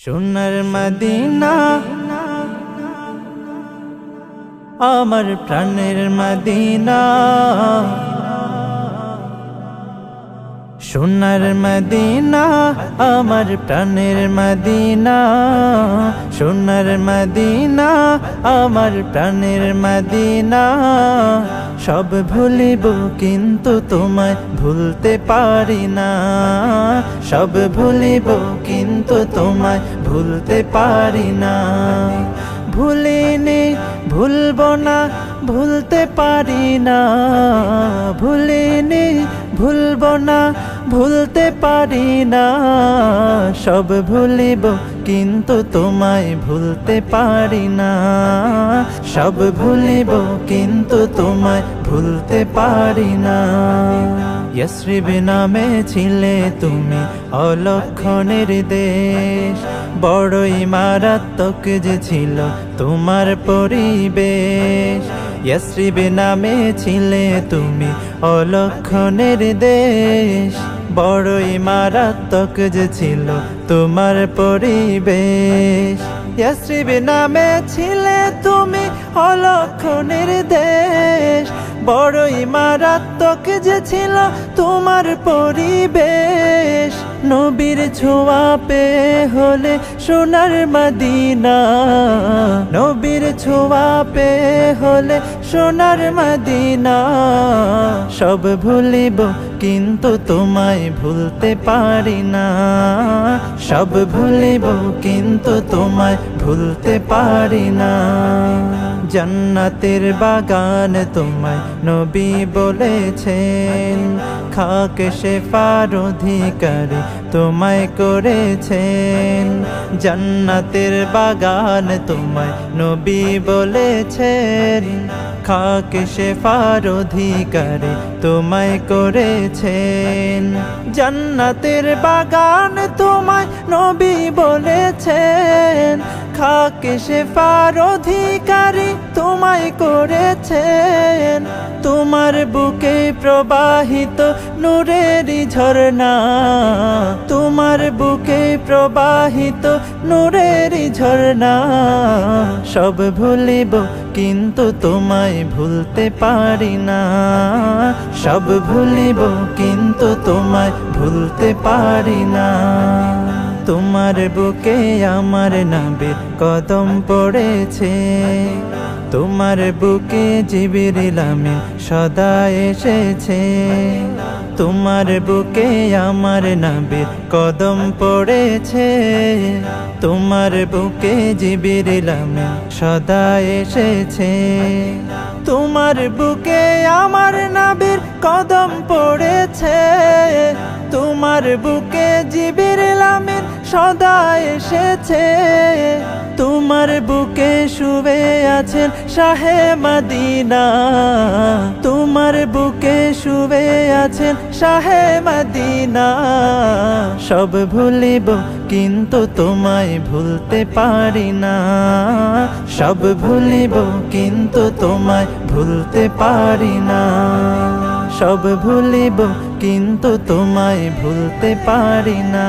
সোনার মদিনা আমার প্রাণের মদিনা, সোনার মদিনা আমার প্রাণের মদিনা, সোনার মদিনা আমার প্রাণের মদিনা। সব ভুলিব কিন্তু তোমায় ভুলতে পারি না, সব ভুলিব কিন্তু তোমায় ভুলতে পারি না। ভুলিনি ভুলব না ভুলতে পারি না, ভুলিনি ভুলব না ভুলতে পারি না। সব ভুলিব কিন্তু তোমায় ভুলতে পারি না, সব ভুলিব কিন্তু তোমায় ভুলতে পারি না। ইয়াসরিব নামে ছিলে তুমি অলক্ষণের দেশ, বড়ই মারাত্মক যে ছিল তোমার পরিবেশ। ইয়াসরিব নামে ছিলে তুমি অলক্ষণের দেশ, বড়ই মারাত্মক যে ছিল তোমার পরিবেশ। ইয়াসরিব নামে ছিলে তুমি অলক্ষণের দেশ, বড়ই মারাত্মক যে ছিল তোমার পরিবেশ। নবীর ছোঁয়া পেয়ে হলে সোনার মদিনা, নবীর ছোঁয়া পেয়ে হলে সোনার মদিনা। সব ভুলিব কিন্তু তোমায় ভুলতে পারি না, সব ভুলিব কিন্তু তোমায় ভুলতে পারি না। জান্নাতের বাগান তোমায় নবী বলেছেন, খাক শেফার অধিকারী তোমায় করেছেন। জান্নাতের বাগান তোমায় নবী বলেছেন, খাক শেফার অধিকারী তোমায় করেছেন। জান্নাতের বাগান তোমায় নবী বলেছেন, খাক শেফার অধিকারী তোমায় করেছেন। তোমার বুকে প্রবাহিত নূরেরই ঝরনা, তোমার বুকে প্রবাহিত নূরেরই ঝরনা। সব ভুলিব কিন্তু তোমায় ভুলতে পারি না, সব ভুলিব কিন্তু তোমায় ভুলতে পারি না। তোমার বুকে আমার নবীর কদম পড়েছে, তোমার বুকে জিবরিল আমিন সদা এসেছে। তোমার বুকে আমার নবীর কদম পড়েছে, তোমার বুকে জিবরিল আমিন সদা এসেছে। তোমার বুকে আমার নবীর কদম পড়েছে, তোমার বুকে জিবরিল আমিন সদা এসেছে। তোমার বুকে শুয়ে আছেন শাহে মদিনা, তোমার বুকে শুয়ে আছেন শাহে মদিনা। সব ভুলিব কিন্তু তোমায় ভুলতে পারি না, সব ভুলিব কিন্তু তোমায় ভুলতে পারি না। সব ভুলিব কিন্তু তোমায় ভুলতে পারি না,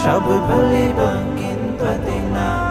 সব ভুলিব কিন্তু তোমায়